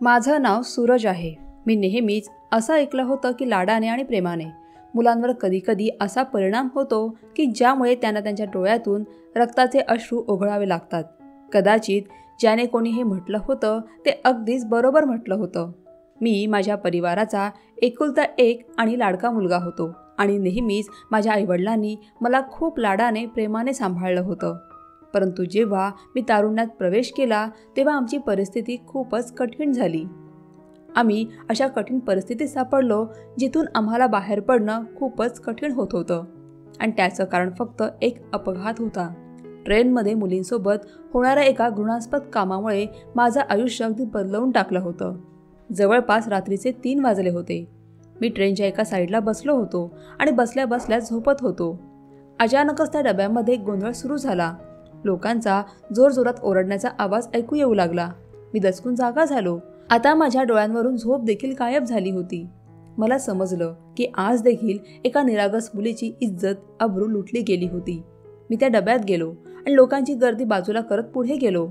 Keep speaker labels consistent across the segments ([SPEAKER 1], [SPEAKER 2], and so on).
[SPEAKER 1] माझं नाव सूरज आहे. मी नेहमीच असं ऐकलं होतं की लाडाने आणि प्रेमाने मुलांवर कधीकधी असा परिणाम होतो की ज्यामुळे त्यांना त्यांच्या डोळ्यातून रक्ताचे अश्रू ओघळावे लागतात. कदाचित ज्याने कोणी हे म्हटलं होतं ते अगदीच बरोबर म्हटलं होतं. मी माझ्या परिवाराचा एकुलता एक आणि लाडका मुलगा होतो आणि नेहमीच माझ्या आईवडिलांनी मला खूप लाडाने प्रेमाने सांभाळलं होतं. परंतु जेव्हा मी तारुण्यात प्रवेश केला तेव्हा आमची परिस्थिती खूपच कठीण झाली. आम्ही अशा कठीण परिस्थितीत सापडलो जिथून आम्हाला बाहेर पडणं खूपच कठीण होत होतं आणि त्याचं कारण फक्त एक अपघात होता. ट्रेनमध्ये मुलींसोबत होणाऱ्या एका घृणास्पद कामामुळे माझं आयुष्य अगदी बदलवून टाकलं होतं. जवळपास रात्रीचे 3 वाजले होते. मी ट्रेनच्या एका साईडला बसलो होतो आणि बसल्या बसल्या झोपत होतो. अचानकच त्या डब्यामध्ये एक गोंधळ सुरू झाला. लोकांचा जोरजोरात ओरडण्याचा आवाज ऐकू येऊ लागला. मी दचकून जागा झालो. आता माझ्या डोळ्यांवरून झोप देखील गायब झाली होती. मला समजलं की आज देखील एका निरागस मुलीची इज्जत अब्रू लुटली गेली होती. मी त्या डब्यात गेलो आणि लोकांची गर्दी बाजूला करत पुढे गेलो.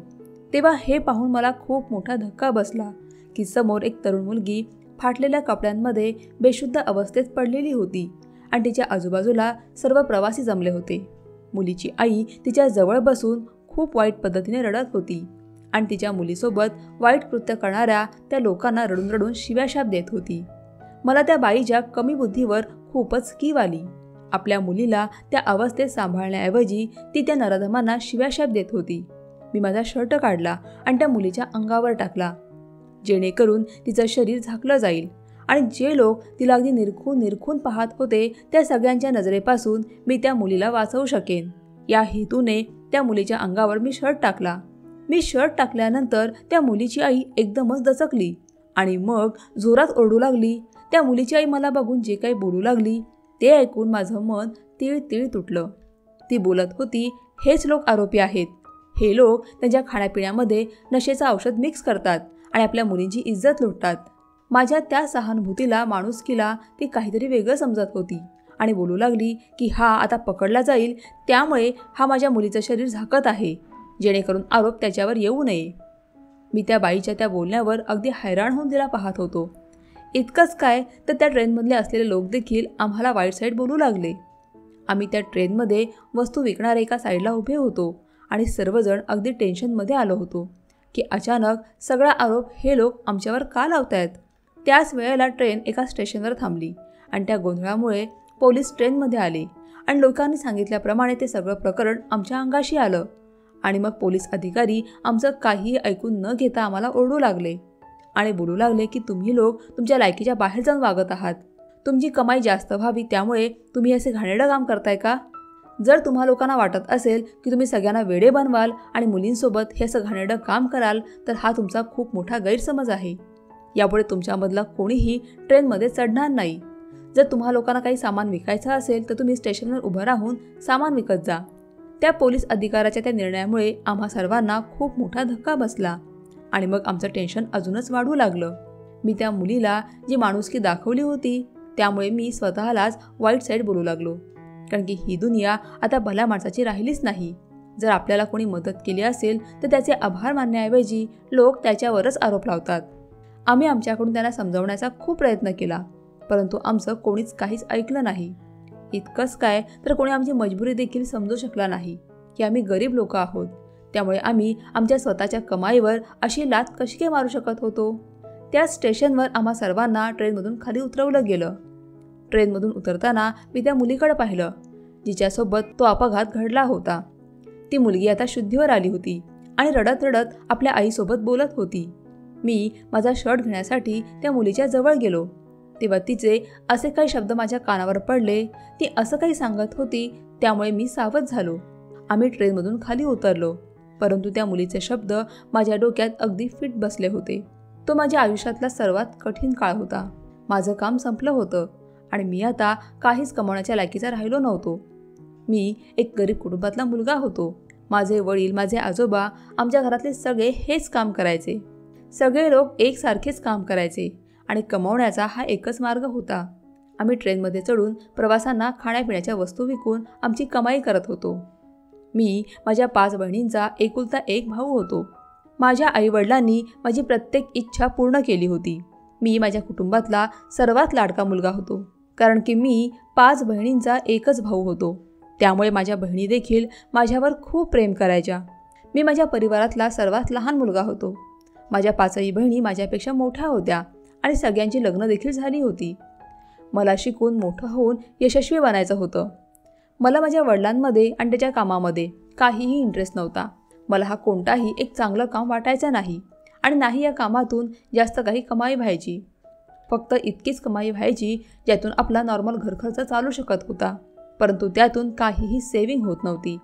[SPEAKER 1] तेव्हा हे पाहून मला खूप मोठा धक्का बसला की समोर एक तरुण मुलगी फाटलेल्या कपड्यांमध्ये बेशुद्ध अवस्थेत पडलेली होती आणि तिच्या आजूबाजूला सर्व प्रवासी जमले होते. मुलीची आई तिच्या जवळ बसून खूप वाईट पद्धतीने रडत होती आणि तिच्या मुलीसोबत वाईट कृत्य करणाऱ्या त्या लोकांना रडून रडून शिव्याशाप देत होती. मला त्या बाईच्या कमी बुद्धीवर खूपच कीव आली. आपल्या मुलीला त्या अवस्थेत सांभाळण्याऐवजी ती त्या नराधमांना शिव्याशाप देत होती. मी माझा शर्ट काढला आणि त्या मुलीच्या अंगावर टाकला जेणेकरून तिचं शरीर झाकलं जाईल आणि जे लोक तिला अगदी निरखून पाहत होते त्या सगळ्यांच्या नजरेपासून मी त्या मुलीला वाचवू शकेन. या हेतूने त्या मुलीच्या अंगावर मी शर्ट टाकला. मी शर्ट टाकल्यानंतर त्या मुलीची आई एकदमच दचकली आणि मग जोरात ओरडू लागली. त्या मुलीची आई मला बघून जे काही बोलू लागली ते ऐकून माझं मन तीळ तुटलं. ती बोलत होती, हेच लोक आरोपी आहेत. हे लोक त्यांच्या खाण्यापिण्यामध्ये नशेचं औषध मिक्स करतात आणि आपल्या मुलींची इज्जत लुटतात. माझ्या त्या सहानुभूतीला माणुसकीला ती काहीतरी वेगळं समजत होती आणि बोलू लागली की हा आता पकडला जाईल त्यामुळे हा माझ्या मुलीचं शरीर झाकत आहे जेणेकरून आरोप त्याच्यावर येऊ नये. मी त्या बाईच्या त्या बोलण्यावर अगदी हैराण होऊन तिला पाहत होतो. इतकंच काय तर त्या ट्रेनमधले असलेले लोक देखील आम्हाला वाईट साईड बोलू लागले. आम्ही त्या ट्रेनमध्ये वस्तू विकणाऱ्या एका साईडला उभे होतो आणि सर्वजण अगदी टेन्शनमध्ये आलो होतो की अचानक सगळा आरोप हे लोक आमच्यावर का लावतायत. त्याच वेळेला ट्रेन एका स्टेशनवर थांबली आणि त्या गोंधळामुळे पोलीस ट्रेनमध्ये आले आणि लोकांनी सांगितल्याप्रमाणे ते सगळं प्रकरण आमच्या अंगाशी आलं आणि मग पोलीस अधिकारी आमचं काहीही ऐकून न घेता आम्हाला ओरडू लागले आणि बोलू लागले की तुम्ही लोक तुमच्या लायकीच्या बाहेर जाऊन वागत आहात. तुमची कमाई जास्त व्हावी त्यामुळे तुम्ही असे घाणेरडं काम करताय का? जर तुम्हा लोकांना वाटत असेल की तुम्ही सगळ्यांना वेडे बनवाल आणि मुलींसोबत हे असं घाणेरडं काम कराल तर हा तुमचा खूप मोठा गैरसमज आहे. यापुढे तुमच्यामधला कोणीही ट्रेनमध्ये चढणार नाही. जर तुम्हा लोकांना काही सामान विकायचं असेल तर तुम्ही स्टेशनवर उभं राहून सामान विकत जा. त्या पोलीस अधिकाऱ्याच्या त्या निर्णयामुळे आम्हा सर्वांना खूप मोठा धक्का बसला आणि मग आमचं टेन्शन अजूनच वाढू लागलं. मी त्या मुलीला जी माणुसकी दाखवली होती त्यामुळे मी स्वतःलाच वाईट साईड बोलू लागलो. कारण की ही दुनिया आता भल्या माणसाची राहिलीच नाही. जर आपल्याला कोणी मदत केली असेल तर त्याचे आभार मानण्याऐवजी लोक त्याच्यावरच आरोप लावतात. आम्ही आमच्याकडून त्यांना समजावण्याचा खूप प्रयत्न केला परंतु आमचं कोणीच काहीच ऐकलं नाही. इतकंच काय तर कोणी आमची मजबुरी देखील समजू शकला नाही की आम्ही गरीब लोक आहोत. त्यामुळे आम्ही आमच्या स्वतःच्या कमाईवर अशी लाथ कशी काय मारू शकत होतो. त्या स्टेशनवर आम्हा सर्वांना ट्रेनमधून खाली उतरवलं गेलं. ट्रेनमधून उतरताना मी त्या मुलीकडे पाहिलं जिच्यासोबत तो अपघात घडला होता. ती मुलगी आता शुद्धीवर आली होती आणि रडत रडत आपल्या आईसोबत बोलत होती. मी माझा शर्ट घेण्यासाठी त्या मुलीच्या जवळ गेलो तेव्हा तिचे असे काही शब्द माझ्या कानावर पडले. ती असं काही सांगत होती त्यामुळे मी सावध झालो. आम्ही ट्रेनमधून खाली उतरलो परंतु त्या मुलीचे शब्द माझ्या डोक्यात अगदी फिट बसले होते. तो माझ्या आयुष्यातला सर्वात कठीण काळ होता. माझं काम संपलं होतं आणि मी आता काहीच कमावण्याच्या लायकीचा राहिलो नव्हतो. मी एक गरीब कुटुंबातला मुलगा होतो. माझे वडील माझे आजोबा आमच्या घरातले सगळे हेच काम करायचे. सगळे लोक एकसारखेच काम करायचे आणि कमावण्याचा हा एकच मार्ग होता. आम्ही ट्रेनमध्ये चढून प्रवासांना खाण्यापिण्याच्या वस्तू विकून आमची कमाई करत होतो. मी माझ्या 5 बहिणींचा एकुलता एक भाऊ होतो. माझ्या आईवडिलांनी माझी प्रत्येक इच्छा पूर्ण केली होती. मी माझ्या कुटुंबातला सर्वात लाडका मुलगा होतो, कारण की मी 5 बहिणींचा एकच भाऊ होतो. त्यामुळे माझ्या बहिणी देखील माझ्यावर खूप प्रेम करायच्या. मी माझ्या परिवारातला सर्वात लहान मुलगा होतो. माझ्या 5ही बहिणी माझ्यापेक्षा मोठ्या होत्या आणि सगळ्यांची लग्न देखील झाली होती. मला शिकून मोठं होऊन यशस्वी बनायचं होतं. मला माझ्या वडिलांमध्ये आणि त्याच्या कामामध्ये काहीही इंटरेस्ट नव्हता. मला हा कोणताही एक चांगलं काम वाटायचं नाही आणि नाही या कामातून जास्त काही कमाई व्हायची. फक्त इतकीच कमाई व्हायची ज्यातून आपला नॉर्मल घरखर्च चालू शकत होता, परंतु त्यातून काहीही सेव्हिंग होत नव्हती.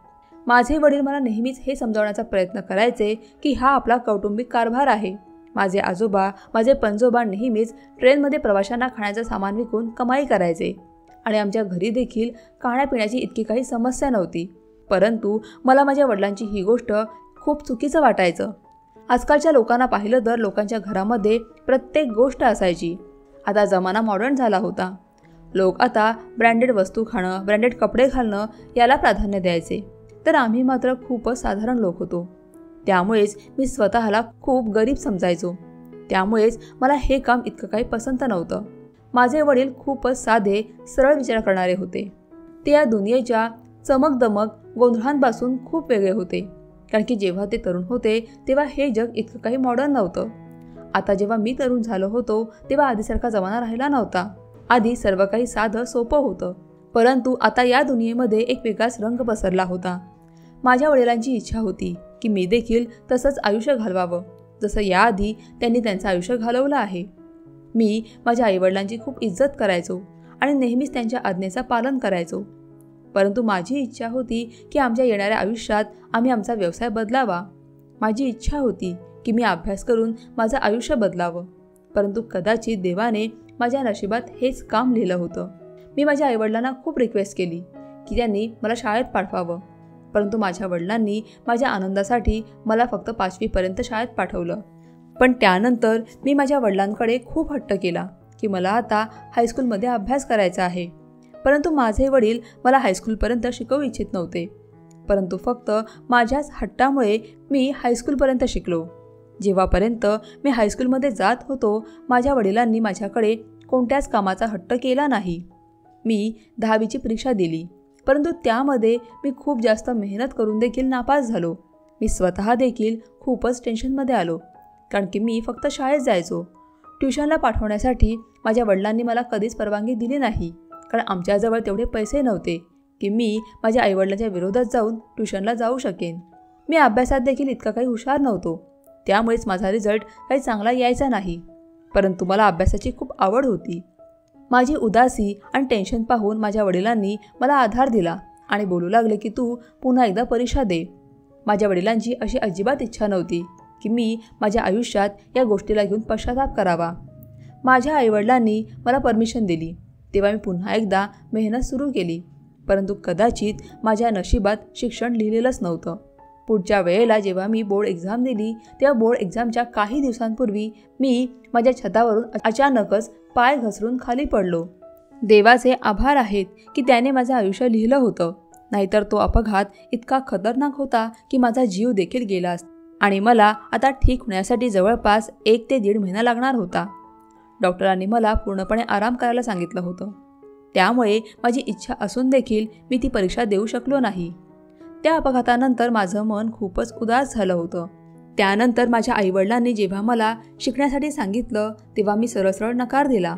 [SPEAKER 1] माझे वडील मला नेहमीच हे समजावण्याचा प्रयत्न करायचे की हा आपला कौटुंबिक कारभार आहे. माझे आजोबा, माझे पणजोबा नेहमीच ट्रेनमध्ये प्रवाशांना खाण्याचं सामान विकून कमाई करायचे आणि आमच्या घरी देखील खाण्यापिण्याची इतकी काही समस्या नव्हती. परंतु मला माझ्या वडिलांची ही गोष्ट खूप चुकीचं वाटायचं. आजकालच्या लोकांना पाहिलं तर लोकांच्या घरामध्ये प्रत्येक गोष्ट असायची. आता जमाना मॉडर्न झाला होता. लोक आता ब्रँडेड वस्तू खाणं, ब्रँडेड कपडे घालणं याला प्राधान्य द्यायचे, तर आम्ही मात्र खूपच साधारण लोक होतो. त्यामुळेच मी स्वतःला खूप गरीब समजायचो. त्यामुळेच मला हे काम इतकं काही पसंत नव्हतं. माझे वडील खूपच साधे, सरळ विचार करणारे होते. ते या दुनियेच्या चमकदमक गोंधळांपासून खूप वेगळे होते, कारण की जेव्हा ते तरुण होते तेव्हा हे जग इतकं काही मॉडर्न नव्हतं. आता जेव्हा मी तरुण झालो होतो तेव्हा आधीसारखा जमाना राहिला नव्हता. आधी सर्व काही साधं सोपं होतं, परंतु आता या दुनियेमध्ये एक वेगळाच रंग पसरला होता. माझ्या वडिलांची इच्छा होती की मी देखील तसंच आयुष्य घालवावं जसं याआधी त्यांनी त्यांचं आयुष्य घालवलं आहे. मी माझ्या आईवडिलांची खूप इज्जत करायचो आणि नेहमीच त्यांच्या आज्ञेचं पालन करायचो. परंतु माझी इच्छा होती की आमच्या येणाऱ्या आयुष्यात आम्ही आमचा व्यवसाय बदलावा. माझी इच्छा होती की मी अभ्यास करून माझं आयुष्य बदलावं, परंतु कदाचित देवाने माझ्या नशिबात हेच काम लिहिलं होतं. मी माझ्या आईवडिलांना खूप रिक्वेस्ट केली की त्यांनी मला शाळेत पाठवावं, परंतु माझ्या वडिलांनी माझ्या आनंदासाठी मला फक्त 5वीपर्यंत शाळेत पाठवलं. पण त्यानंतर मी माझ्या वडिलांकडे खूप हट्ट केला की मला आता हायस्कूलमध्ये अभ्यास करायचा आहे. परंतु माझे वडील मला हायस्कूलपर्यंत शिकवू इच्छित नव्हते, परंतु फक्त माझ्याच हट्टामुळे मी हायस्कूलपर्यंत शिकलो. जेव्हापर्यंत मी हायस्कूलमध्ये जात होतो माझ्या वडिलांनी माझ्याकडे कोणत्याच कामाचा हट्ट केला नाही. मी 10वीची परीक्षा दिली, परंतु त्यामध्ये मी खूप जास्त मेहनत करून देखील नापास झालो. मी स्वतः देखील खूपच टेन्शनमध्ये आलो, कारण की मी फक्त शाळेत जायचो. ट्युशनला पाठवण्यासाठी माझ्या वडिलांनी मला कधीच परवानगी दिली नाही, कारण आमच्याजवळ तेवढे पैसे नव्हते की मी माझ्या आईवडिलांच्या विरोधात जाऊन ट्युशनला जाऊ शकेन. मी अभ्यासात देखील इतका काही हुशार नव्हतो, त्यामुळेच माझा रिझल्ट काही चांगला यायचा नाही. परंतु मला अभ्यासाची खूप आवड होती. माझी उदासी आणि टेन्शन पाहून माझ्या वडिलांनी मला आधार दिला आणि बोलू लागले की तू पुन्हा एकदा परीक्षा दे. माझ्या वडिलांची अशी अजिबात इच्छा नव्हती की मी माझ्या आयुष्यात या गोष्टीला घेऊन पश्चाताप करावा. माझ्या आईवडिलांनी मला परमिशन दिली तेव्हा मी पुन्हा एकदा मेहनत सुरू केली, परंतु कदाचित माझ्या नशिबात शिक्षण लिहिलेलंच नव्हतं. पुढच्या वेळेला जेव्हा मी बोर्ड एक्झाम दिली तेव्हा बोर्ड एक्झामच्या काही दिवसांपूर्वी मी माझ्या छतावरून अचानकच पाय घसरून खाली पडलो. देवाचे आभार आहेत की त्याने माझं आयुष्य लिहिलं होतं, नाहीतर तो अपघात इतका खतरनाक होता की माझा जीव देखील गेला आणि मला आता ठीक होण्यासाठी जवळपास 1 ते 1.5 महिना लागणार होता. डॉक्टरांनी मला पूर्णपणे आराम करायला सांगितलं होतं. त्यामुळे माझी इच्छा असून देखील मी ती परीक्षा देऊ शकलो नाही. त्या अपघातानंतर माझं मन खूपच उदास झालं होतं. त्यानंतर माझ्या आईवडिलांनी जेव्हा मला शिकण्यासाठी सांगितलं तेव्हा मी सरळ नकार दिला.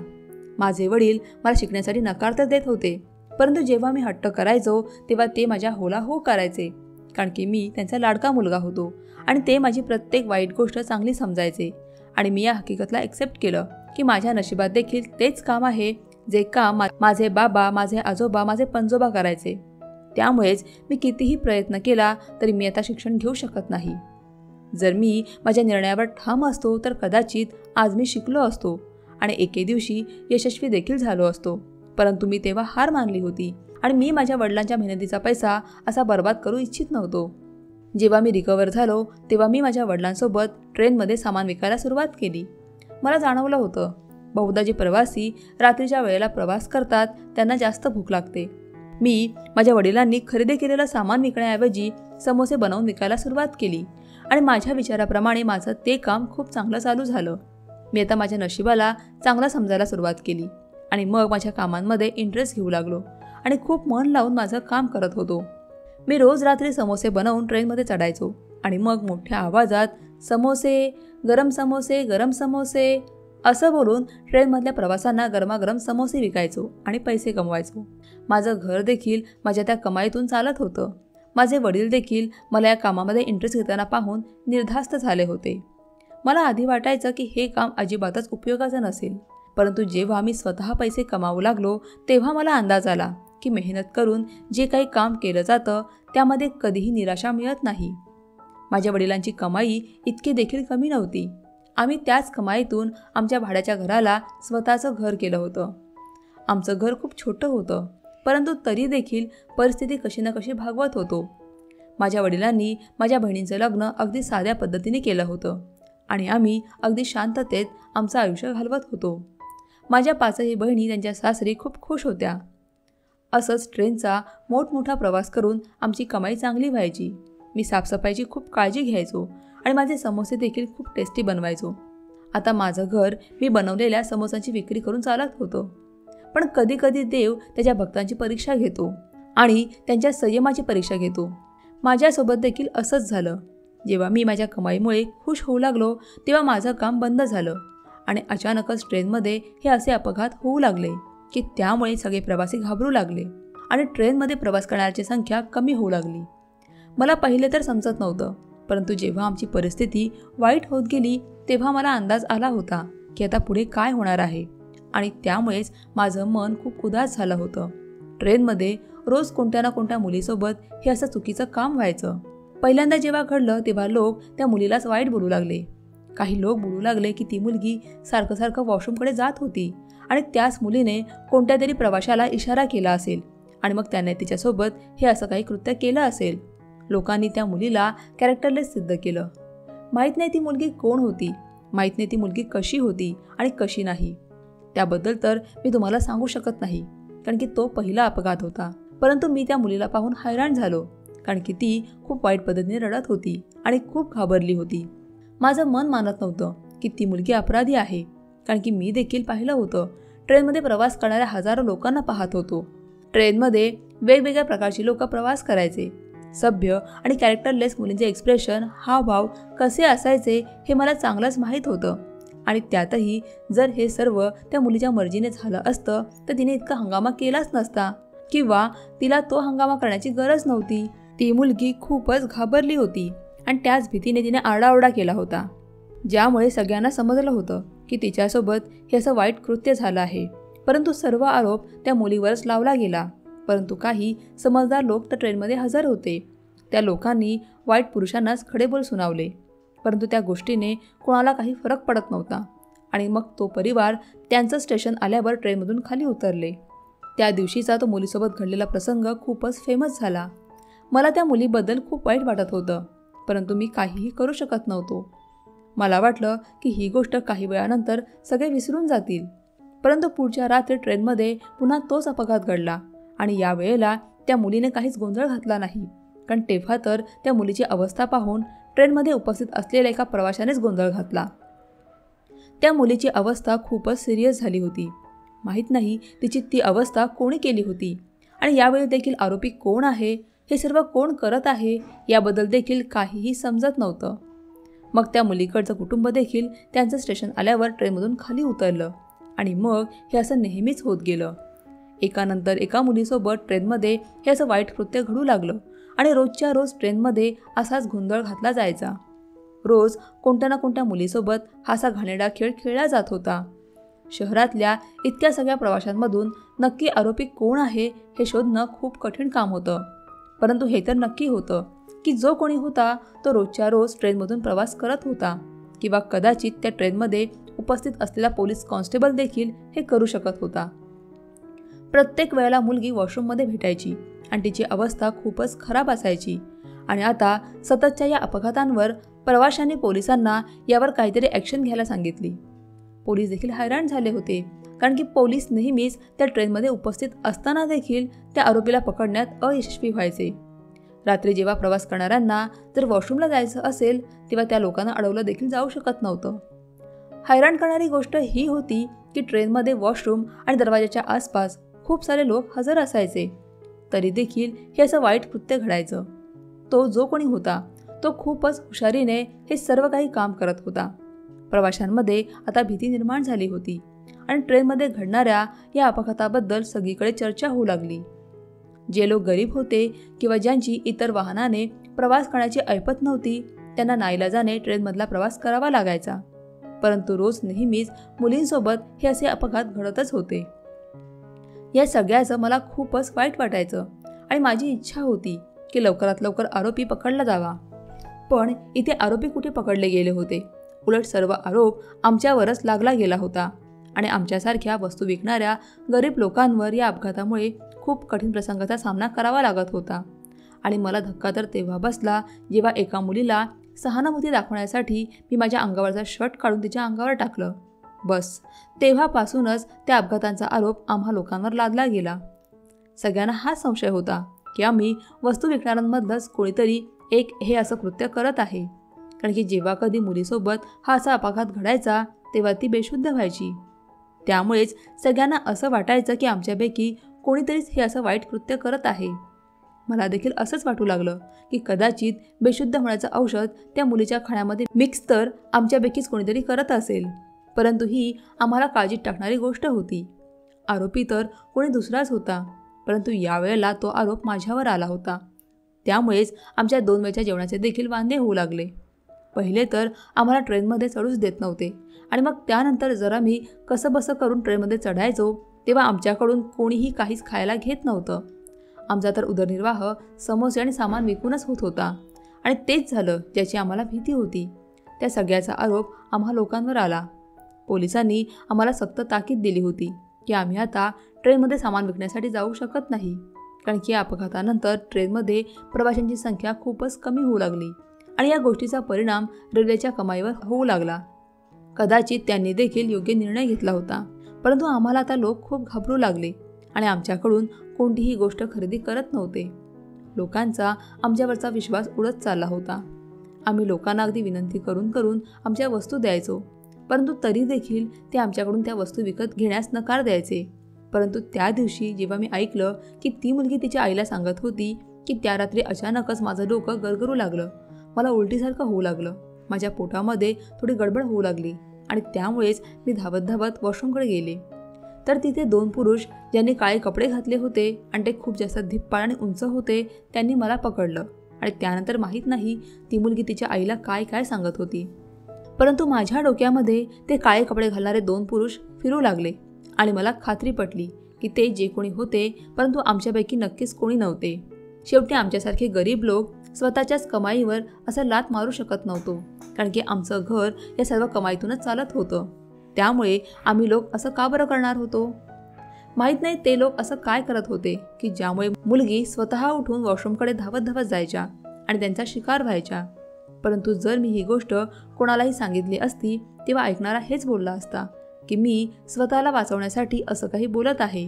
[SPEAKER 1] माझे वडील मला शिकण्यासाठी नकार तर देत होते, परंतु जेव्हा मी हट्ट करायचो तेव्हा ते माझ्या होला हो करायचे, कारण की मी त्यांचा लाडका मुलगा होतो आणि ते माझी प्रत्येक वाईट गोष्ट चांगली समजायचे. आणि मी या हकीकतला एक्सेप्ट केलं की माझ्या नशिबात देखील तेच काम आहे जे काम माझे बाबा, माझे आजोबा, माझे पणजोबा करायचे. त्यामुळेच मी कितीही प्रयत्न केला तरी मी आता शिक्षण घेऊ शकत नाही. जर मी माझ्या निर्णयावर ठाम असतो तर कदाचित आज मी शिकलो असतो आणि एके दिवशी यशस्वी देखील झालो असतो, परंतु मी तेव्हा हार मानली होती आणि मी माझ्या वडिलांच्या मेहनतीचा पैसा असा बर्बाद करू इच्छित नव्हतो. जेव्हा मी रिकवर झालो तेव्हा मी माझ्या वडिलांसोबत ट्रेनमध्ये सामान विकायला सुरुवात केली. मला जाणवलं होतं बहुधा जे प्रवासी रात्रीच्या वेळेला प्रवास करतात त्यांना जास्त भूक लागते. मी माझ्या वडिलांनी खरेदी केलेलं सामान विकण्याऐवजी समोसे बनवून विकायला सुरुवात केली आणि माझ्या विचाराप्रमाणे माझं ते काम खूप चांगलं चालू झालं. मी आता माझ्या नशिबाला चांगला समजायला सुरुवात केली आणि मग माझ्या कामांमध्ये इंटरेस्ट घेऊ लागलो आणि खूप मन लावून माझं काम करत होतो. मी रोज रात्री समोसे बनवून ट्रेनमध्ये चढायचो आणि मग मोठ्या आवाजात समोसे, गरम समोसे, गरम समोसे असं बोलून ट्रेनमधल्या प्रवाशांना गरमागरम समोसे विकायचो आणि पैसे कमवायचो. माझं घर देखील माझ्या त्या कमाईतून चालत होतं. माझे वडील देखील मला या कामामध्ये इंटरेस्ट घेताना पाहून निर्धास्त झाले होते. मला आधी वाटायचं की हे काम अजिबातच उपयोगाचं नसेल, परंतु जेव्हा मी स्वतः पैसे कमावू लागलो तेव्हा मला अंदाज आला की मेहनत करून जे काही काम केलं जातं त्यामध्ये कधीही निराशा मिळत नाही. माझ्या वडिलांची कमाई इतकी देखील कमी नव्हती. आम्ही त्याच कमाईतून आमच्या भाड्याच्या घराला स्वतःचं घर केलं होतं. आमचं घर खूप छोटं होतं, परंतु तरी देखील परिस्थिती कशी ना कशी भागवत होतो. माझ्या वडिलांनी माझ्या बहिणीचं लग्न अगदी साध्या पद्धतीने केलं होतं आणि आम्ही अगदी शांततेत आमचं आयुष्य घालवत होतो. माझ्या 5ही बहिणी त्यांच्या सासरी खूप खुश होत्या. असंच ट्रेनचा मोठमोठा प्रवास करून आमची कमाई चांगली व्हायची. मी साफसफाईची खूप काळजी घ्यायचो आणि माझे समोसे देखील खूप टेस्टी बनवायचो. आता माझं घर मी बनवलेल्या समोसांची विक्री करून चालत होतं. पण कधीकधी देव त्याच्या भक्तांची परीक्षा घेतो आणि त्यांच्या संयमाची परीक्षा घेतो. माझ्यासोबत देखील असंच झालं. जेव्हा मी माझ्या कमाईमुळे खुश होऊ लागलो तेव्हा माझं काम बंद झालं आणि अचानकच ट्रेनमध्ये हे असे अपघात होऊ लागले की त्यामुळे सगळे प्रवासी घाबरू लागले आणि ट्रेनमध्ये प्रवास करणाऱ्यांची संख्या कमी होऊ लागली. मला पहिले तर समजत नव्हतं, परंतु जेव्हा आमची परिस्थिती वाईट होत गेली तेव्हा मला अंदाज आला होता की आता पुढे काय होणार आहे आणि त्यामुळेच माझं मन खूप उदास झालं होतं. ट्रेनमध्ये रोज कोणत्या ना कोणत्या मुलीसोबत हे असं चुकीचं काम व्हायचं. पहिल्यांदा जेव्हा घडलं तेव्हा लोक त्या मुलीलाच वाईट बोलू लागले. काही लोक बोलू लागले की ती मुलगी सारखं सारखं वॉशरूमकडे जात होती आणि त्याच मुलीने कोणत्या तरी प्रवाशाला इशारा केला असेल आणि मग त्याने तिच्यासोबत हे असं काही कृत्य केलं असेल. लोकांनी त्या मुलीला कॅरेक्टरलेस सिद्ध केलं. माहीत नाही ती मुलगी कोण होती, माहीत नाही ती मुलगी कशी होती आणि कशी नाही. त्याबद्दल तर मी तुम्हाला सांगू शकत नाही, कारण की तो पहिला अपघात होता. परंतु मी त्या मुलीला पाहून हैराण झालो, कारण की ती खूप वाईट पद्धतीने रडत होती आणि खूप घाबरली होती. माझं मन मानत नव्हतं की ती मुलगी अपराधी आहे, कारण की मी देखील पाहिलं होतं. ट्रेनमध्ये प्रवास करणाऱ्या हजारो लोकांना पाहत होतो. ट्रेनमध्ये वेगवेगळ्या प्रकारची लोक प्रवास करायचे. सभ्य आणि कॅरेक्टरलेस मुलींचे एक्सप्रेशन, हावभाव कसे असायचे हे मला चांगलंच माहीत होतं. आणि त्यातही जर हे सर्व त्या मुलीच्या मर्जीने झालं असतं तर तिने इतका हंगामा केलाच नसता किंवा तिला तो हंगामा करण्याची गरज नव्हती. ती मुलगी खूपच घाबरली होती आणि त्याच भीतीने तिने आरडाओरडा केला होता, ज्यामुळे सगळ्यांना समजलं होतं की तिच्यासोबत हे असं वाईट कृत्य झालं आहे. परंतु सर्व आरोप त्या मुलीवरच लावला गेला. परंतु काही समजदार लोक त्या ट्रेनमध्ये हजर होते. त्या लोकांनी वाईट पुरुषांनाच खडे बोल सुनावले, परंतु त्या गोष्टीने कोणाला काही फरक पडत नव्हता आणि मग तो परिवार त्यांचं स्टेशन आल्यावर ट्रेनमधून खाली उतरले. त्या दिवशीचा तो मुलीसोबत घडलेला प्रसंग खूपच फेमस झाला. मला त्या मुलीबद्दल खूप वाईट वाटत होतं, परंतु मी काहीही करू शकत नव्हतो. मला वाटलं की ही गोष्ट काही वेळानंतर सगळे विसरून जातील. परंतु पुढच्या रात्री ट्रेनमध्ये पुन्हा तोच अपघात घडला आणि या वेळेला त्या मुलीने काहीच गोंधळ घातला नाही, कारण तेव्हा तर त्या मुलीची अवस्था पाहून ट्रेनमध्ये उपस्थित असलेल्या एका प्रवाशानेच गोंधळ घातला. त्या मुलीची अवस्था खूपच सिरियस झाली होती. माहीत नाही तिची ती अवस्था कोणी केली होती आणि यावेळी देखील आरोपी कोण आहे, हे सर्व कोण करत आहे याबद्दल देखील काहीही समजत नव्हतं. मग त्या मुलीकडचं कुटुंब देखील त्यांचं स्टेशन आल्यावर ट्रेनमधून खाली उतरलं आणि मग हे असं नेहमीच होत गेलं. एकानंतर एका मुलीसोबत ट्रेनमध्ये हे असं वाईट कृत्य घडू लागलं आणि रोजच्या रोज ट्रेनमध्ये असाच गोंधळ घातला जायचा. रोज कोणत्या ना कोणत्या मुलीसोबत हा असा घाणेरडा खेळ खेळला जात होता. शहरातल्या इतक्या सगळ्या प्रवाशांमधून नक्की आरोपी कोण आहे हे शोधणं खूप कठीण काम होतं. परंतु हे तर नक्की होतं की जो कोणी होता तो रोजच्या रोज ट्रेनमधून प्रवास करत होता किंवा कदाचित त्या ट्रेनमध्ये उपस्थित असलेला पोलीस कॉन्स्टेबल देखील हे करू शकत होता. प्रत्येक वेळेला मुलगी वॉशरूममध्ये भेटायची आणि तिची अवस्था खूपच खराब असायची आणि आता सततच्या या अपघातांवर प्रवाशांनी पोलिसांना यावर काहीतरी ॲक्शन घ्यायला सांगितली. पोलीस देखील हैराण झाले होते, कारण की पोलीस नेहमीच त्या ट्रेनमध्ये उपस्थित असताना देखील त्या आरोपीला पकडण्यात अयशस्वी व्हायचे. रात्री जेव्हा प्रवास करणाऱ्यांना जर वॉशरूमला जायचं असेल तेव्हा त्या लोकांना अडवलं देखील जाऊ शकत नव्हतं. हैराण करणारी गोष्ट ही होती की ट्रेनमध्ये वॉशरूम आणि दरवाजाच्या आसपास खूप सारे लोक हजर असायचे, तरी देखील हे असं वाईट कृत्य घडायचं. तो जो कोणी होता तो खूपच हुशारीने हे सर्व काही काम करत होता. प्रवाशांमध्ये आता भीती निर्माण झाली होती आणि ट्रेनमध्ये घडणाऱ्या या अपघाताबद्दल सगळीकडे चर्चा होऊ लागली. जे लोक गरीब होते किंवा ज्यांची इतर वाहनाने प्रवास करण्याची ऐपत नव्हती त्यांना नाईलाजाने ट्रेनमधला प्रवास करावा लागायचा. परंतु रोज नेहमीच मुलींसोबत हे असे अपघात घडतच होते. या सगळ्याचं मला खूपच वाईट वाटायचं आणि माझी इच्छा होती की लवकरात लवकर आरोपी पकडला जावा. पण इथे आरोपी कुठे पकडले गेले होते? उलट सर्व आरोप आमच्यावरच लागला गेला होता आणि आमच्यासारख्या वस्तू विकणाऱ्या गरीब लोकांवर या अपघातामुळे खूप कठीण प्रसंगाचा सामना करावा लागत होता. आणि मला धक्का तर तेव्हा बसला जेव्हा एका मुलीला सहानुभूती दाखवण्यासाठी मी माझ्या अंगावरचा शर्ट काढून तिच्या अंगावर टाकलं. बस तेव्हापासूनच त्या अपघातांचा आरोप आम्हा लोकांवर लादला गेला. सगळ्यांना हा संशय होता की आम्ही वस्तू विकणाऱ्यांमधलंच कोणीतरी एक हे असं कृत्य करत आहे. कारण की जेव्हा कधी मुलीसोबत हा असा अपघात घडायचा तेव्हा ती बेशुद्ध व्हायची. त्यामुळेच सगळ्यांना असं वाटायचं की आमच्यापैकी कोणीतरीच हे असं वाईट कृत्य करत आहे. मला देखील असंच वाटू लागलं की कदाचित बेशुद्ध होण्याचं औषध त्या मुलीच्या खाण्यामध्ये मिक्स तर आमच्यापैकीच कोणीतरी करत असेल. परंतु ही आम्हाला काळजीत टाकणारी गोष्ट होती. आरोपी तर कोणी दुसराच होता, परंतु यावेळेला तो आरोप माझ्यावर आला होता. त्यामुळेच आमच्या 2 वेळच्या जेवणाचे देखील वांदे होऊ लागले. पहिले तर आम्हाला ट्रेनमध्ये चढूच देत नव्हते आणि मग त्यानंतर जरा मी कसंबसं करून ट्रेनमध्ये चढायचो तेव्हा आमच्याकडून कोणीही काहीच खायला घेत नव्हतं. आमचा तर उदरनिर्वाह समोसे आणि सामान विकूनच होत होता आणि तेच झालं ज्याची आम्हाला भीती होती. त्या सगळ्याचा आरोप आम्हा लोकांवर आला. पोलिसांनी आम्हाला सक्त ताकीद दिली होती की आम्ही आता ट्रेनमध्ये सामान विकण्यासाठी जाऊ शकत नाही, कारण की या अपघातानंतर ट्रेनमध्ये प्रवाशांची संख्या खूपच कमी होऊ लागली आणि या गोष्टीचा परिणाम रेल्वेच्या कमाईवर होऊ लागला. कदाचित त्यांनी देखील योग्य निर्णय घेतला होता, परंतु आम्हाला आता लोक खूप घाबरू लागले आणि आमच्याकडून कोणतीही गोष्ट खरेदी करत नव्हते. लोकांचा आमच्यावरचा विश्वास उडत चालला होता. आम्ही लोकांना अगदी विनंती करून करून आमच्या वस्तू द्यायचो, परंतु तरी देखील ते आमच्याकडून त्या वस्तू विकत घेण्यास नकार द्यायचे. परंतु त्या दिवशी जेव्हा मी ऐकलं की ती मुलगी तिच्या आईला सांगत होती की त्या रात्री अचानकच माझं डोकं गरगरू लागलं, मला उलटीसारखं होऊ लागलं, माझ्या पोटामध्ये थोडी गडबड होऊ लागली आणि त्यामुळेच मी धावत धावत वॉशरूमकडे गेले. तर तिथे 2 पुरुष ज्यांनी काळे कपडे घातले होते आणि ते खूप जास्त धिप्पाड आणि उंच होते त्यांनी मला पकडलं आणि त्यानंतर माहीत नाही ती मुलगी तिच्या आईला काय काय सांगत होती. परंतु माझ्या डोक्यामध्ये ते काळे कपडे घालणारे 2 पुरुष फिरू लागले आणि मला खात्री पटली की ते जे कोणी होते परंतु आमच्यापैकी नक्कीच कोणी नव्हते. शेवटी आमच्यासारखे गरीब लोक स्वतःच्याच कमाईवर असं लात मारू शकत नव्हतो, कारण की आमचं घर या सर्व कमाईतूनच चालत होतं. त्यामुळे आम्ही लोक असं का बरं करणार होतो? माहीत नाही ते लोक असं काय करत होते की ज्यामुळे मुलगी स्वतः उठून वॉशरूमकडे धावत धावत जायच्या आणि त्यांचा शिकार व्हायच्या. परंतु जर मी ही गोष्ट कोणालाही सांगितली असती तेव्हा ऐकणारा हेच बोलला असता की मी स्वतःला वाचवण्यासाठी असं काही बोलत आहे.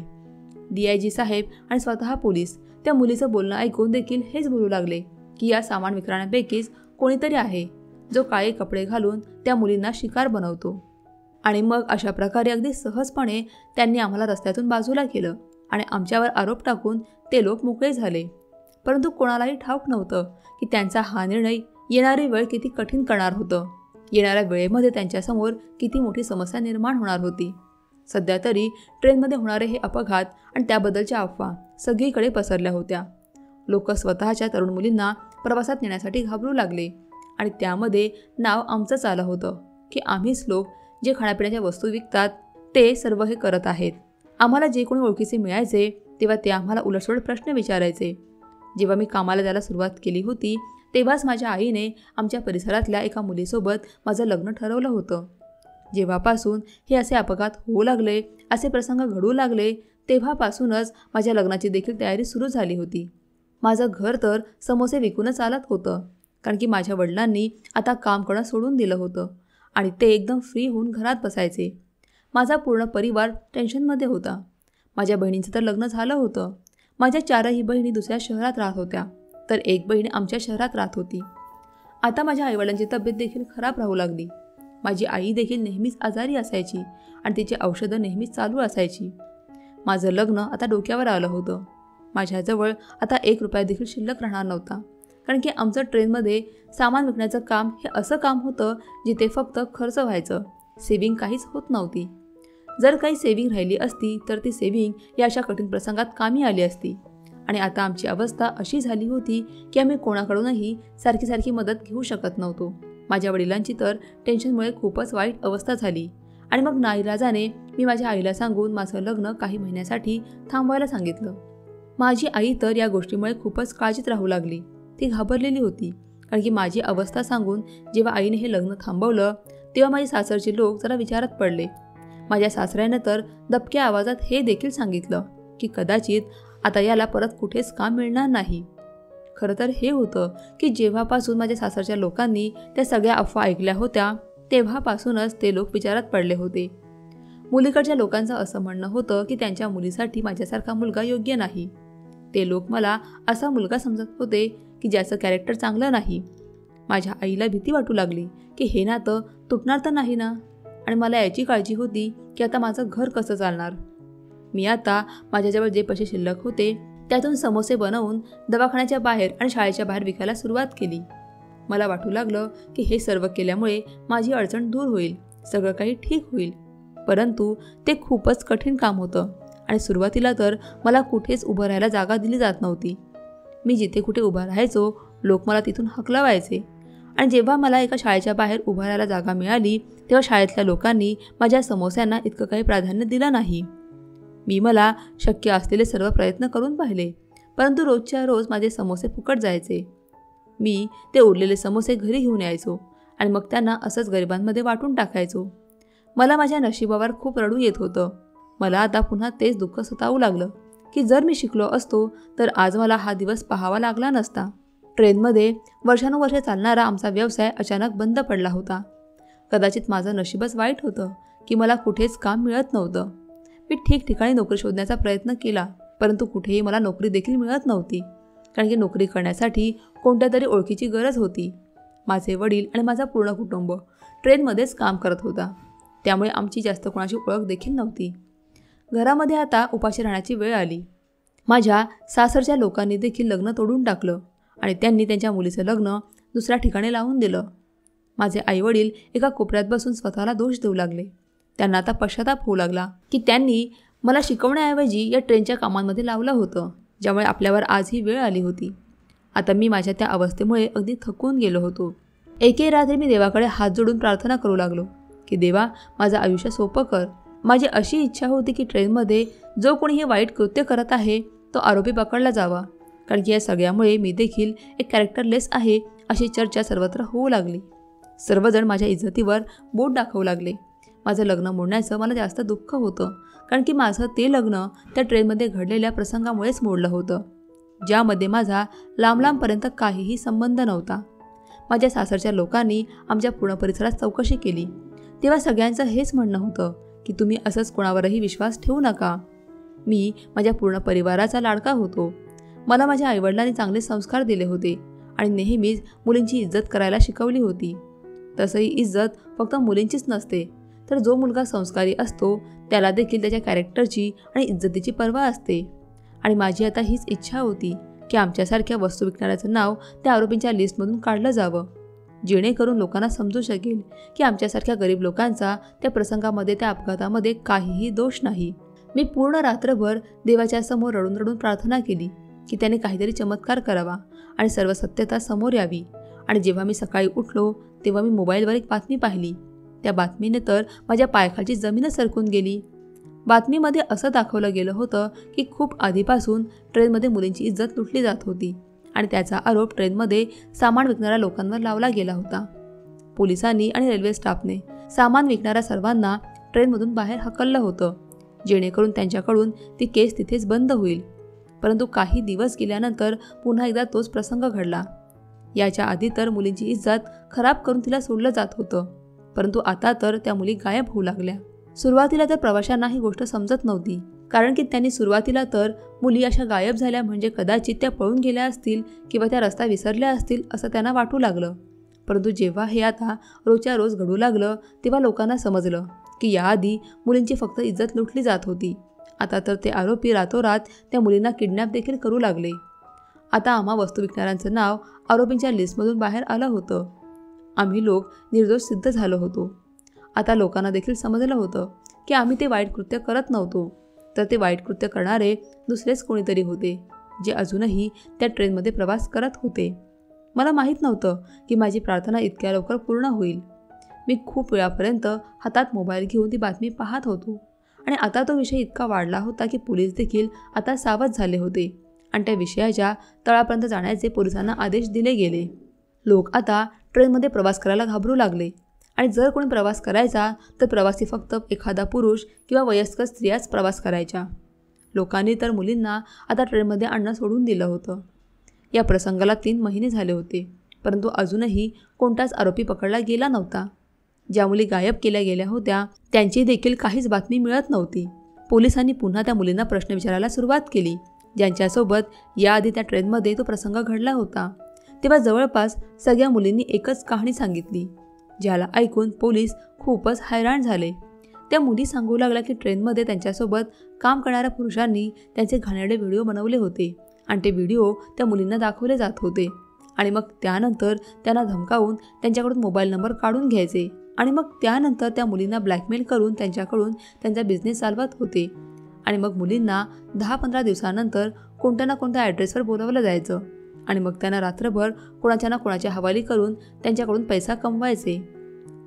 [SPEAKER 1] DIG साहेब आणि स्वतः पोलीस त्या मुलीचं बोलणं ऐकून देखील हेच बोलू लागले की या सामान विकणाऱ्यांपैकीच कोणीतरी आहे जो काळे कपडे घालून त्या मुलींना शिकार बनवतो. आणि मग अशा प्रकारे अगदी सहजपणे त्यांनी आम्हाला रस्त्यातून बाजूला केलं आणि आमच्यावर आरोप टाकून ते लोक मोकळे झाले. परंतु कोणालाही ठाऊक नव्हतं की त्यांचा हा निर्णय येणारी वेळ किती कठीण करणार होतं. येणाऱ्या वेळेमध्ये त्यांच्यासमोर किती मोठी समस्या निर्माण होणार होती. सध्या तरी ट्रेनमध्ये होणारे हे अपघात आणि त्याबद्दलच्या अफवा सगळीकडे पसरल्या होत्या. लोक स्वतःच्या तरुण मुलींना प्रवासात नेण्यासाठी घाबरू लागले आणि त्यामध्ये नाव आमचंच आलं होतं की आम्हीच लोक जे खाण्यापिण्याच्या वस्तू विकतात ते सर्व हे करत आहेत. आम्हाला जे कोणी ओळखीचे मिळायचे तेव्हा ते आम्हाला उलटसुलट प्रश्न विचारायचे. जेव्हा मी कामाला जायला सुरुवात केली होती तेव्हाच माझ्या आईने आमच्या परिसरातल्या एका मुलीसोबत माझं लग्न ठरवलं होतं. जेव्हापासून हे असे अपघात होऊ लागले, असे प्रसंग घडू लागले, तेव्हापासूनच माझ्या लग्नाची देखील तयारी सुरू झाली होती. माझं घर तर समोसे विकूनच चालत होतं, कारण की माझ्या वडिलांनी आता काम करणं सोडून दिलं होतं आणि ते एकदम फ्री होऊन घरात बसायचे. माझा पूर्ण परिवार टेन्शनमध्ये होता. माझ्या बहिणींचं तर लग्न झालं होतं. माझ्या 4ही बहिणी दुसऱ्या शहरात राहत होत्या, तर एक बहीण आमच्या शहरात राहत होती. आता माझ्या आईवडिलांची तब्येत देखील खराब राहू लागली. माझी आई देखील नेहमीच आजारी असायची आणि तिची औषधं नेहमीच चालू असायची. माझं लग्न आता डोक्यावर आलं होतं. माझ्याजवळ आता 1 रुपया देखील शिल्लक राहणार नव्हता, कारण की आमचं ट्रेनमध्ये सामान विकण्याचं काम हे असं काम होतं जिथे फक्त खर्च व्हायचं, सेविंग काहीच होत नव्हती. जर काही सेविंग राहिली असती तर ती सेविंग या अशा कठीण प्रसंगात कामी आली असती. आणि आता आमची अवस्था अशी झाली होती की आम्ही कोणाकडूनही सारखी मदत घेऊ शकत नव्हतो. माझ्या वडिलांची तर टेन्शनमुळे खूपच वाईट अवस्था झाली आणि मग नाईलाजाने मी माझ्या आईला सांगून माझं लग्न काही महिन्यासाठी थांबवायला सांगितलं. माझी आई तर या गोष्टीमुळे खूपच काळजीत राहू लागली. ती घाबरलेली होती, कारण की माझी अवस्था सांगून जेव्हा आईने हे लग्न थांबवलं तेव्हा माझे सासरचे लोक जरा विचारात पडले. माझ्या सासऱ्यानं तर दबक्या आवाजात हे देखील सांगितलं की कदाचित आता याला परत कुठेच काम मिळणार नाही. खरं तर हे होतं की जेव्हापासून माझ्या सासरच्या लोकांनी त्या सगळ्या अफवा ऐकल्या होत्या तेव्हापासूनच ते लोक विचारात पडले होते. मुलीकडच्या लोकांचं असं म्हणणं होतं की त्यांच्या मुलीसाठी माझ्यासारखा मुलगा योग्य नाही. ते लोक मला असा मुलगा समजत होते की ज्याचं कॅरेक्टर चांगलं नाही. माझ्या आईला भीती वाटू लागली की हे नातं तुटणार तर नाही ना, आणि मला याची काळजी होती की आता माझं घर कसं चालणार. मी आता माझ्याजवळ जे पैसे शिल्लक होते त्यातून समोसे बनवून दवाखान्याच्या बाहेर आणि शाळेच्या बाहेर विकायला सुरुवात केली. मला वाटू लागलं की हे सर्व केल्यामुळे माझी अडचण दूर होईल, सगळं काही ठीक होईल. परंतु ते खूपच कठीण काम होतं आणि सुरुवातीला तर मला कुठेच उभं राहायला जागा दिली जात नव्हती. मी जिथे कुठे उभा राहायचो लोक मला तिथून हकलवायचे. आणि जेव्हा मला एका शाळेच्या बाहेर उभं राहायला जागा मिळाली तेव्हा शाळेतल्या लोकांनी माझ्या समोस्यांना इतकं काही प्राधान्य दिलं नाही. मला शक्य असलेले सर्व प्रयत्न करून पाहिले, परंतु रोजच्या रोज माझे समोसे फुकट जायचे. मी ते उरलेले समोसे घरी घेऊन यायचो आणि मग त्यांना असंच गरिबांमध्ये वाटून टाकायचो. मला माझ्या नशिबावर खूप रडू येत होतं. मला आता पुन्हा तेच दुःख सतावू लागलं की जर मी शिकलो असतो तर आज मला हा दिवस पाहावा लागला नसता. ट्रेनमध्ये वर्षानुवर्षे चालणारा आमचा व्यवसाय अचानक बंद पडला होता. कदाचित माझं नशीबच वाईट होतं की मला कुठेच काम मिळत नव्हतं. मी ठिकठिकाणी नोकरी शोधण्याचा प्रयत्न केला, परंतु कुठेही मला नोकरी देखील मिळत नव्हती, कारण की नोकरी करण्यासाठी कोणत्या तरी ओळखीची गरज होती. माझे वडील आणि माझा पूर्ण कुटुंब ट्रेनमध्येच काम करत होता, त्यामुळे आमची जास्त कोणाची ओळख देखील नव्हती. घरामध्ये आता उपाशी राहण्याची वेळ आली. माझ्या सासरच्या लोकांनी देखील लग्न तोडून टाकलं आणि त्यांनी त्यांच्या मुलीचं लग्न दुसऱ्या ठिकाणी लावून दिलं. माझे आईवडील एका कोपऱ्यात बसून स्वतःला दोष देऊ लागले. त्यांना आता पश्चाताप होऊ लागला की त्यांनी मला शिकवण्याऐवजी या ट्रेनच्या कामांमध्ये लावलं होतं, ज्यामुळे आपल्यावर आज ही वेळ आली होती. आता मी माझ्या त्या अवस्थेमुळे अगदी थकून गेलो होतो. एके रात्री मी देवाकडे हात जोडून प्रार्थना करू लागलो की देवा, माझं आयुष्य सोपं कर. माझी अशी इच्छा होती की ट्रेनमध्ये जो कोणी हे वाईट कृत्य करत आहे तो आरोपी पकडला जावा, कारण की या सगळ्यामुळे मी देखील एक कॅरेक्टरलेस आहे अशी चर्चा सर्वत्र होऊ लागली. सर्वजण माझ्या इज्जतीवर बोट दाखवू लागले. माझं लग्न मोडण्याचं मला जास्त दुःख होतं, कारण की माझं ते लग्न त्या ट्रेनमध्ये घडलेल्या प्रसंगामुळेच मोडलं होतं, ज्यामध्ये माझा लांबपर्यंत काहीही संबंध नव्हता. माझ्या सासरच्या लोकांनी आमच्या पूर्ण परिसरात चौकशी केली तेव्हा सगळ्यांचं हेच म्हणणं होतं की तुम्ही असंच कोणावरही विश्वास ठेवू नका. मी माझ्या पूर्ण परिवाराचा लाडका होतो. मला माझ्या आईवडिलांनी चांगले संस्कार दिले होते आणि नेहमीच मुलींची इज्जत करायला शिकवली होती. तसंही इज्जत फक्त मुलींचीच नसते, तर जो मुलगा संस्कारी असतो त्याला देखील त्याच्या कॅरेक्टरची आणि इज्जतीची पर्वा असते. आणि माझी आता हीच इच्छा होती की आमच्यासारख्या वस्तू विकणाऱ्याचं नाव त्या आरोपींच्या लिस्टमधून काढलं जावं, जेणेकरून लोकांना समजू शकेल की आमच्यासारख्या गरीब लोकांचा त्या प्रसंगामध्ये, त्या अपघातामध्ये काहीही दोष नाही. मी पूर्ण रात्रभर देवाच्या समोर रडून रडून प्रार्थना केली की त्याने काहीतरी चमत्कार करावा आणि सर्व सत्यता समोर यावी. आणि जेव्हा मी सकाळी उठलो तेव्हा मी मोबाईलवर एक बातमी पाहिली. त्या बातमीने तर माझ्या पायाखालची जमीनच सरकून गेली. बातमीमध्ये असं दाखवलं गेलं होतं की खूप आधीपासून ट्रेनमध्ये मुलींची इज्जत लुटली जात होती आणि त्याचा आरोप ट्रेनमध्ये सामान विकणाऱ्या लोकांवर लावला गेला होता. पोलिसांनी आणि रेल्वे स्टाफने सामान विकणाऱ्या सर्वांना ट्रेनमधून बाहेर हकललं होतं, जेणेकरून त्यांच्याकडून ती केस तिथेच बंद होईल. परंतु काही दिवस गेल्यानंतर पुन्हा एकदा तोच प्रसंग घडला. याच्या आधी तर मुलींची इज्जत खराब करून तिला सोडलं जात होतं, परंतु आता तर त्या मुली गायब होऊ लागल्या. सुरुवातीला तर प्रवाशांना ही गोष्ट समजत नव्हती, कारण की त्यांनी सुरुवातीला तर मुली अशा गायब झाल्या म्हणजे कदाचित त्या पळून गेल्या असतील किंवा त्या रस्ता विसरल्या असतील असं त्यांना वाटू लागलं. परंतु जेव्हा हे आता रोजच्या रोज घडू लागलं तेव्हा लोकांना समजलं की याआधी मुलींची फक्त इज्जत लुटली जात होती, आता तर ते आरोपी रातोरात त्या मुलींना किडनॅप देखील करू लागले. आता आम्हा वस्तू विकणाऱ्यांचं नाव आरोपींच्या लिस्टमधून बाहेर आलं होतं. आम्ही लोक निर्दोष सिद्ध झालो होतो. आता लोकांना देखील समजलं होतं की आम्ही ते वाईट कृत्य करत नव्हतो, तर ते वाईट कृत्य करणारे दुसरेच कोणीतरी होते जे अजूनही त्या ट्रेनमध्ये प्रवास करत होते. मला माहीत नव्हतं की माझी प्रार्थना इतक्या लवकर पूर्ण होईल. मी खूप वेळापर्यंत हातात मोबाईल घेऊन ती बातमी पाहत होतो आणि आता तो विषय इतका वाढला होता की पोलीस देखील आता सावध झाले होते आणि त्या विषयाच्या तळापर्यंत जाण्याचे पोलिसांना आदेश दिले गेले. लोक आता ट्रेनमध्ये प्रवास करायला घाबरू लागले आणि जर कोणी प्रवास करायचा तर प्रवासी फक्त एखादा पुरुष किंवा वयस्कर स्त्रियाच प्रवास करायच्या. लोकांनी तर मुलींना आता ट्रेनमध्ये आणणं सोडून दिलं होतं. या प्रसंगाला 3 महिने झाले होते, परंतु अजूनही कोणताच आरोपी पकडला गेला नव्हता. ज्या मुली गायब केल्या गेल्या होत्या त्यांची देखील काहीच बातमी मिळत नव्हती. पोलिसांनी पुन्हा त्या मुलींना प्रश्न विचारायला सुरुवात केली ज्यांच्यासोबत याआधी त्या ट्रेनमध्ये तो प्रसंग घडला होता. तेव्हा जवळपास सगळ्या मुलींनी एकच कहाणी सांगितली, ज्याला ऐकून पोलीस खूपच हैराण झाले. त्या मुली सांगू लागल्या की ट्रेनमध्ये त्यांच्यासोबत काम करणाऱ्या पुरुषांनी त्यांचे घाणेरडे व्हिडिओ बनवले होते आणि ते व्हिडिओ त्या मुलींना दाखवले जात होते आणि मग त्यानंतर त्यांना धमकावून त्यांच्याकडून मोबाईल नंबर काढून घ्यायचे आणि मग त्यानंतर त्या मुलींना ब्लॅकमेल करून त्यांच्याकडून त्यांचा बिझनेस चालवत होते आणि मग मुलींना 10-15 दिवसानंतर कोणत्या ना कोणत्या ॲड्रेसवर बोलावलं जायचं आणि मग त्यांना रात्रभर कोणाच्या ना कोणाच्या हवाली करून त्यांच्याकडून पैसा कमवायचे.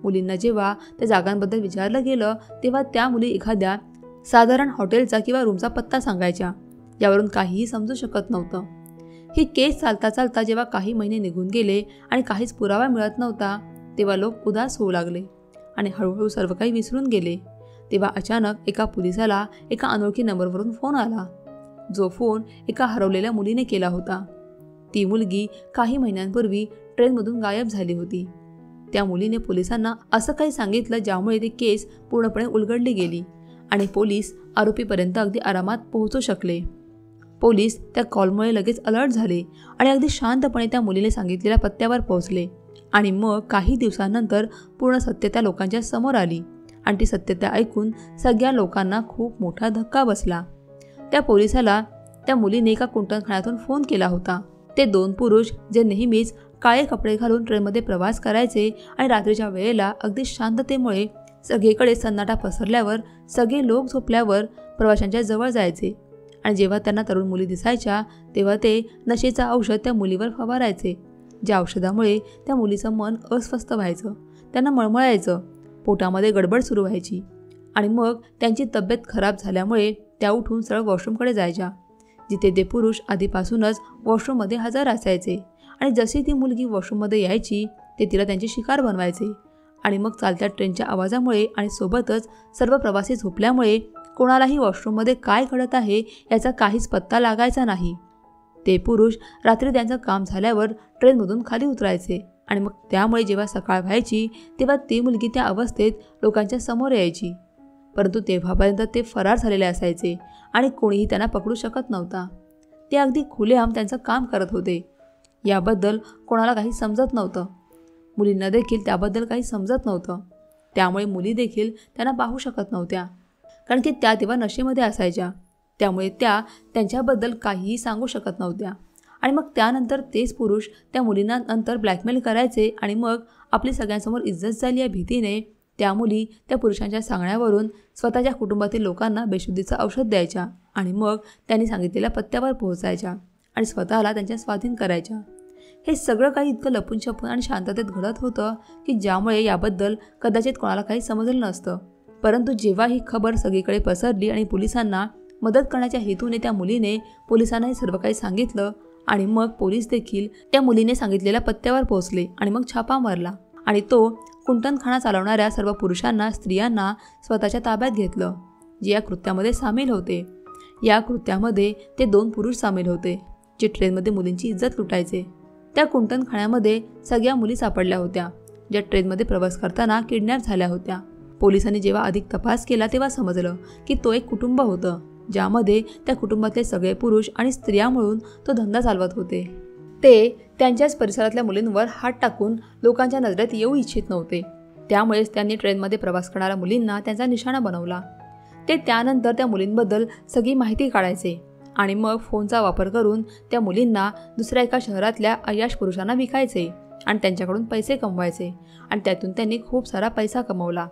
[SPEAKER 1] मुलींना जेव्हा त्या जागांबद्दल विचारलं गेलं तेव्हा त्या मुली एखाद्या साधारण हॉटेलचा किंवा रूमचा पत्ता सांगायच्या, यावरून काहीही समजू शकत नव्हतं. ही केस चालता चालता जेव्हा काही महिने निघून गेले आणि काहीच पुरावा मिळत नव्हता तेव्हा लोक उदास होऊ लागले आणि हळूहळू सर्व काही विसरून गेले. तेव्हा अचानक एका पोलिसाला एका अनोळखी नंबरवरून फोन आला, जो फोन एका हरवलेल्या मुलीने केला होता. ती मुलगी काही महिन्यांपूर्वी ट्रेनमधून गायब झाली होती. त्या मुलीने पोलिसांना असं काही सांगितलं ज्यामुळे ती केस पूर्णपणे उलगडली गेली आणि पोलीस आरोपीपर्यंत अगदी आरामात पोहोचू शकले. पोलीस त्या कॉलमुळे लगेच अलर्ट झाले आणि अगदी शांतपणे त्या मुलीने सांगितलेल्या पत्त्यावर पोहोचले आणि मग काही दिवसांनंतर पूर्ण सत्य त्या लोकांच्या समोर आली आणि ती सत्यता ऐकून सगळ्या लोकांना खूप मोठा धक्का बसला. त्या पोलिसाला त्या मुलीने एका कुंटणखान्यातून फोन केला होता. ते 2 पुरुष जे नेहमीच काळे कपडे घालून ट्रेनमध्ये प्रवास करायचे आणि रात्रीच्या वेळेला अगदी शांततेमुळे सगळीकडे सन्नाटा पसरल्यावर सगळे लोक झोपल्यावर प्रवाशांच्या जवळ जायचे आणि जेव्हा त्यांना तरुण मुली दिसायच्या तेव्हा ते नशेचं औषध त्या मुलीवर फवारायचे, ज्या औषधामुळे त्या मुलीचं मन अस्वस्थ व्हायचं, त्यांना मळमळायचं, पोटामध्ये गडबड सुरू व्हायची आणि मग त्यांची तब्येत खराब झाल्यामुळे त्या उठून सरळ वॉशरूमकडे जायच्या, जिथे ते पुरुष आधीपासूनच वॉशरूममध्ये हजर असायचे आणि जशी ती मुलगी वॉशरूममध्ये यायची ते तिला त्यांची शिकार बनवायचे आणि मग चालत्या ट्रेनच्या आवाजामुळे आणि सोबतच सर्व प्रवासी झोपल्यामुळे कोणालाही वॉशरूममध्ये काय घडत आहे याचा काहीच पत्ता लागायचा नाही. ते पुरुष रात्री त्यांचं काम झाल्यावर ट्रेनमधून खाली उतरायचे आणि मग त्यामुळे जेव्हा सकाळ व्हायची तेव्हा ती मुलगी त्या अवस्थेत लोकांच्या समोर यायची, परंतु तेव्हापर्यंत ते फरार झालेले असायचे आणि कोणीही त्यांना पकडू शकत नव्हता. ते अगदी खुलेआम त्यांचं काम करत होते. याबद्दल कोणाला काही समजत नव्हतं. मुलींना देखील त्याबद्दल काही समजत नव्हतं. त्यामुळे मुली देखील त्यांना पाहू शकत नव्हत्या, कारण की त्या तेव्हा नशेमध्ये असायच्या. त्यामुळे त्या त्यांच्याबद्दल काहीही सांगू शकत नव्हत्या आणि मग त्यानंतर तेच पुरुष त्या मुलींना नंतर ब्लॅकमेल करायचे आणि मग आपली सगळ्यांसमोर इज्जत झाली या भीतीने त्या मुली त्या पुरुषांच्या सांगण्यावरून स्वतःच्या कुटुंबातील लोकांना बेशुद्धीचं औषध द्यायच्या आणि मग त्यांनी सांगितलेल्या पत्त्यावर पोहोचायच्या आणि स्वतःला त्यांच्या स्वाधीन करायच्या. हे सगळं काही इतकं लपून छपून आणि शांततेत घडत होतं की ज्यामुळे याबद्दल कदाचित कोणाला काही समजलं नसतं. परंतु जेव्हा ही खबर सगळीकडे पसरली आणि पोलिसांना मदत करण्याच्या हेतूने त्या मुलीने पोलिसांना हे सर्व काही सांगितलं आणि मग पोलीस देखील त्या मुलीने सांगितलेल्या पत्त्यावर पोहोचले आणि मग छापा मारला आणि तो कुंटणखाना चालवणाऱ्या सर्व पुरुषांना स्त्रियांना स्वतःच्या ताब्यात घेतलं, जे या कृत्यामध्ये सामील होते. या कृत्यामध्ये ते 2 पुरुष सामील होते जे ट्रेनमध्ये मुलींची इज्जत लुटायचे. त्या कुंटणखान्यामध्ये सगळ्या मुली सापडल्या होत्या ज्या ट्रेनमध्ये प्रवास करताना किडनॅप झाल्या होत्या. पोलिसांनी जेव्हा अधिक तपास केला तेव्हा समजलं की तो एक कुटुंब होतं ज्यामध्ये त्या कुटुंबातले सगळे पुरुष आणि स्त्रिया मिळून तो धंदा चालवत होते. ते त्यांच्याच परिसरातल्या मुलींवर हात टाकून लोकांच्या नजरेत येऊ इच्छित नव्हते. त्यामुळेच त्यांनी ट्रेनमध्ये प्रवास करणाऱ्या मुलींना त्यांचा निशाणा बनवला. ते त्यानंतर त्या मुलींबद्दल सगळी माहिती काढायचे आणि मग फोनचा वापर करून त्या मुलींना दुसऱ्या एका शहरातल्या अय्याश पुरुषांना विकायचे आणि त्यांच्याकडून पैसे कमवायचे आणि त्यातून त्यांनी खूप सारा पैसा कमवला.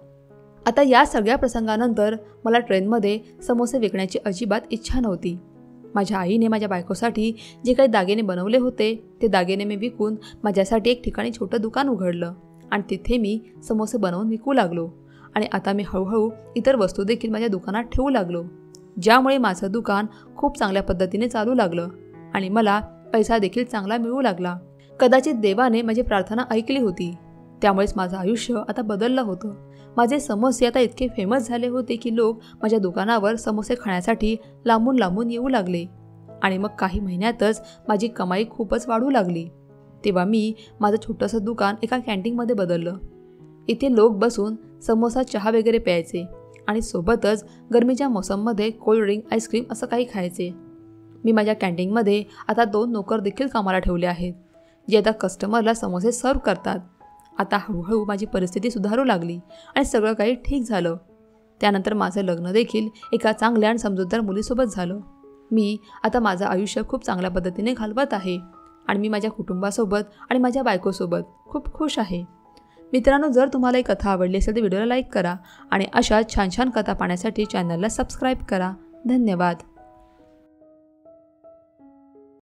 [SPEAKER 1] आता या सगळ्या प्रसंगानंतर मला ट्रेनमध्ये समोसे विकण्याची अजिबात इच्छा नव्हती. माझ्या आईने माझ्या बायकोसाठी जे काही दागिने बनवले होते ते दागिने मी विकून माझ्यासाठी एक ठिकाणी छोटं दुकान उघडलं आणि तिथे मी समोसे बनवून विकू लागलो. आणि आता मी हळूहळू इतर वस्तू देखील माझ्या दुकानात ठेवू लागलो, ज्यामुळे माझं दुकान खूप चांगल्या पद्धतीने चालू लागलं आणि मला पैसा देखील चांगला मिळू लागला. कदाचित देवाने माझी प्रार्थना ऐकली होती, त्यामुळेच माझं आयुष्य आता बदललं होतं. माझे समोसे आता इतके फेमस झाले होते की लोक माझ्या दुकानावर समोसे खाण्यासाठी लांबून लांबून येऊ लागले आणि मग काही महिन्यातच माझी कमाई खूपच वाढू लागली. तेव्हा मी माझं छोटंसं दुकान एका कॅन्टीनमध्ये बदललं. इथे लोक बसून समोसा, चहा वगैरे प्यायचे आणि सोबतच गरमीच्या मोसममध्ये कोल्ड्रिंक, आईस्क्रीम असं काही खायचे. मी माझ्या कॅन्टीनमध्ये आता 2 नोकर देखील कामाला ठेवले आहेत, जे आता कस्टमरला समोसे सर्व करतात. आता हळूहळू माझी परिस्थिती सुधारू लागली आणि सगळं काही ठीक झालं. त्यानंतर माझं लग्न देखील एका चांगल्या आणि समजूतदार मुलीसोबत झालं. मी आता माझं आयुष्य खूप चांगल्या पद्धतीने घालवत आहे आणि मी माझ्या कुटुंबासोबत आणि माझ्या बायकोसोबत खूप खुश आहे. मित्रांनो, जर तुम्हाला ही कथा आवडली असेल तर व्हिडिओला लाईक करा आणि अशा छान छान कथा पाहण्यासाठी चॅनलला सबस्क्राईब करा. धन्यवाद.